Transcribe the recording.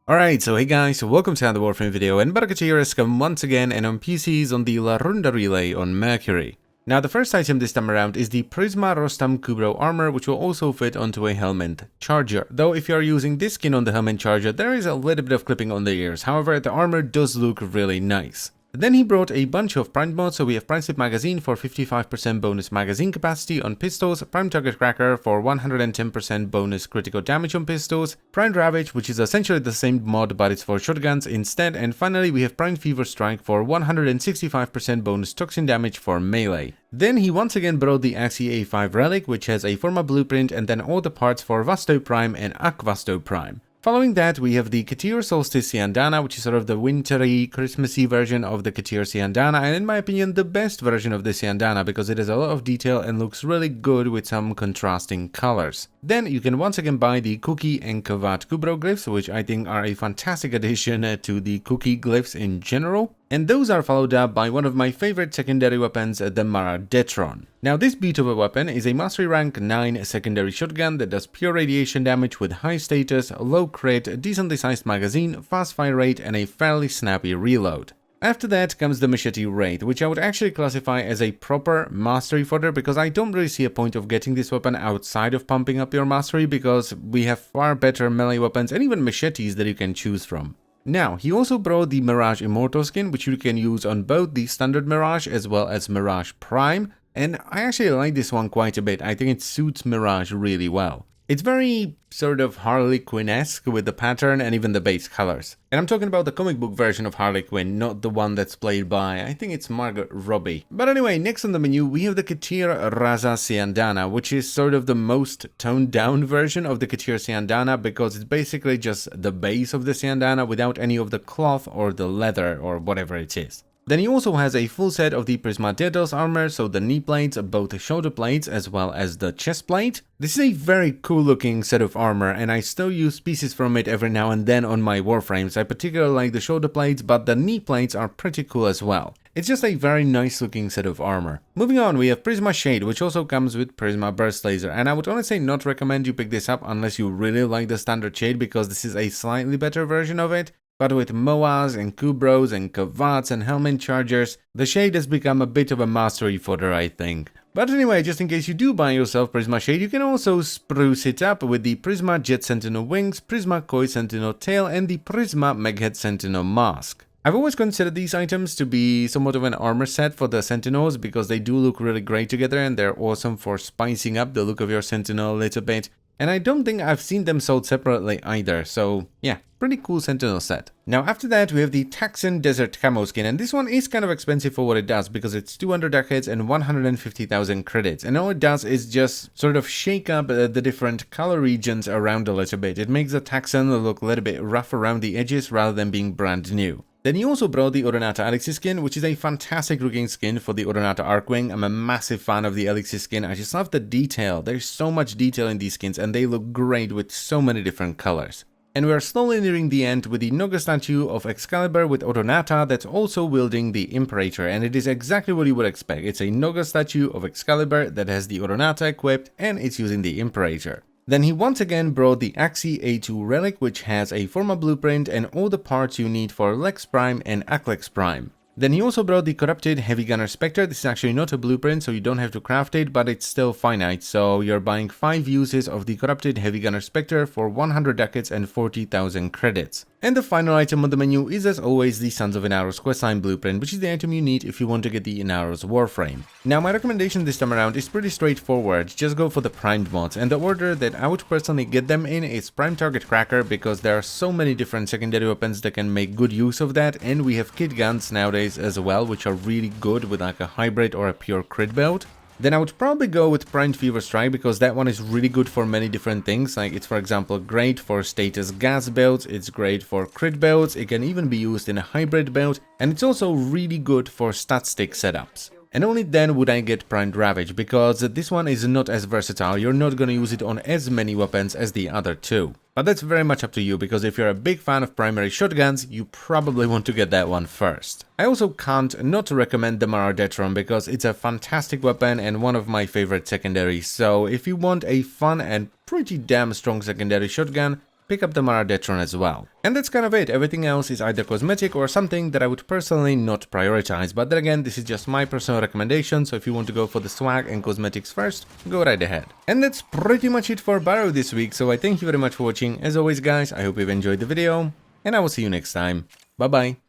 Alright, so hey guys, so welcome to another Warframe video, and Margot Robbie has come once again and on PCs on the La Ronda Relay on Mercury. Now the first item this time around is the Prisma Rostam Kubrow armor, which will also fit onto a helmet charger. Though if you are using this skin on the helmet charger, there is a little bit of clipping on the ears, however the armor does look really nice. Then he brought a bunch of primed mods, so we have Primed Slip Magazine for 55% bonus magazine capacity on pistols, Primed Target Cracker for 110% bonus critical damage on pistols, Primed Ravage, which is essentially the same mod but it's for shotguns instead, and finally we have Primed Fever Strike for 165% bonus toxin damage for melee. Then he once again brought the Axie A5 Relic, which has a forma blueprint and then all the parts for Vasto Prime and Vasto Prime. Following that, we have the Couture Solstice Siandana, which is sort of the wintry, Christmassy version of the Couture Siandana, and in my opinion, the best version of the Siandana because it has a lot of detail and looks really good with some contrasting colors. Then you can once again buy the Cookie and Kubrow Glyphs, which I think are a fantastic addition to the Cookie Glyphs in general. And those are followed up by one of my favorite secondary weapons, the Maradetron. Now this beat of a weapon is a Mastery Rank 9 secondary shotgun that does pure radiation damage with high status, low crit, decently sized magazine, fast fire rate, and a fairly snappy reload. After that comes the Machete Wraith, which I would actually classify as a proper mastery fodder because I don't really see a point of getting this weapon outside of pumping up your mastery because we have far better melee weapons and even machetes that you can choose from. Now, he also brought the Mirage Immortal skin, which you can use on both the standard Mirage as well as Mirage Prime, and I actually like this one quite a bit. I think it suits Mirage really well. It's very sort of Harley Quinn-esque with the pattern and even the base colors. And I'm talking about the comic book version of Harley Quinn, not the one that's played by, I think it's Margot Robbie. But anyway, next on the menu we have the Couture Raza Siandana, which is sort of the most toned down version of the Couture Siandana because it's basically just the base of the Siandana without any of the cloth or the leather or whatever it is. Then he also has a full set of the Prisma Shade armor, so the knee plates, both the shoulder plates as well as the chest plate. This is a very cool looking set of armor and I still use pieces from it every now and then on my Warframes. I particularly like the shoulder plates, but the knee plates are pretty cool as well. It's just a very nice looking set of armor. Moving on, we have Prisma Shade, which also comes with Prisma Burst Laser, and I would honestly not recommend you pick this up unless you really like the standard shade because this is a slightly better version of it. But with MOAs and Kubrows and Kavats and helmet chargers, the shade has become a bit of a mastery fodder, I think. But anyway, just in case you do buy yourself Prisma Shade, you can also spruce it up with the Prisma Jet Sentinel Wings, Prisma Koi Sentinel Tail, and the Prisma Meghead Sentinel Mask. I've always considered these items to be somewhat of an armor set for the Sentinels because they do look really great together and they're awesome for spicing up the look of your Sentinel a little bit. And I don't think I've seen them sold separately either, so yeah, pretty cool Sentinel set. Now after that we have the Texan Desert Camo skin, and this one is kind of expensive for what it does because it's 200 ducats and 150,000 credits, and all it does is just sort of shake up the different color regions around a little bit. It makes the Texan look a little bit rough around the edges rather than being brand new. Then he also brought the Odonata Elixir skin, which is a fantastic looking skin for the Odonata Archwing. I'm a massive fan of the Elixir skin. I just love the detail. There's so much detail in these skins and they look great with so many different colors. And we are slowly nearing the end with the Noga statue of Excalibur with Odonata that's also wielding the Imperator, and it is exactly what you would expect. It's a Noga statue of Excalibur that has the Odonata equipped and it's using the Imperator. Then he once again brought the Axie A2 Relic, which has a forma blueprint and all the parts you need for Lex Prime and Lex Prime. Then he also brought the Corrupted Heavy Gunner Specter. This is actually not a blueprint, so you don't have to craft it, but it's still finite, so you're buying 5 uses of the Corrupted Heavy Gunner Specter for 100 ducats and 40,000 credits. And the final item on the menu is as always the Sons of Inaros questline blueprint, which is the item you need if you want to get the Inaros Warframe. Now my recommendation this time around is pretty straightforward, just go for the primed mods, and the order that I would personally get them in is Prime Target Cracker because there are so many different secondary weapons that can make good use of that, and we have kit guns nowadays as well, which are really good with like a hybrid or a pure crit build. Then I would probably go with Primed Fever Strike because that one is really good for many different things. Like it's for example great for status gas builds, it's great for crit builds, it can even be used in a hybrid build, and it's also really good for stat stick setups. And only then would I get Primed Ravage because this one is not as versatile, you're not gonna use it on as many weapons as the other two. But that's very much up to you because if you're a big fan of primary shotguns, you probably want to get that one first. I also can't not recommend the Maradetron because it's a fantastic weapon and one of my favorite secondaries, so if you want a fun and pretty damn strong secondary shotgun, pick up the Maradetron as well. And that's kind of it. Everything else is either cosmetic or something that I would personally not prioritize, but then again, this is just my personal recommendation, so if you want to go for the swag and cosmetics first, go right ahead. And that's pretty much it for Baro this week, so I thank you very much for watching. As always guys, I hope you've enjoyed the video, and I will see you next time. Bye bye.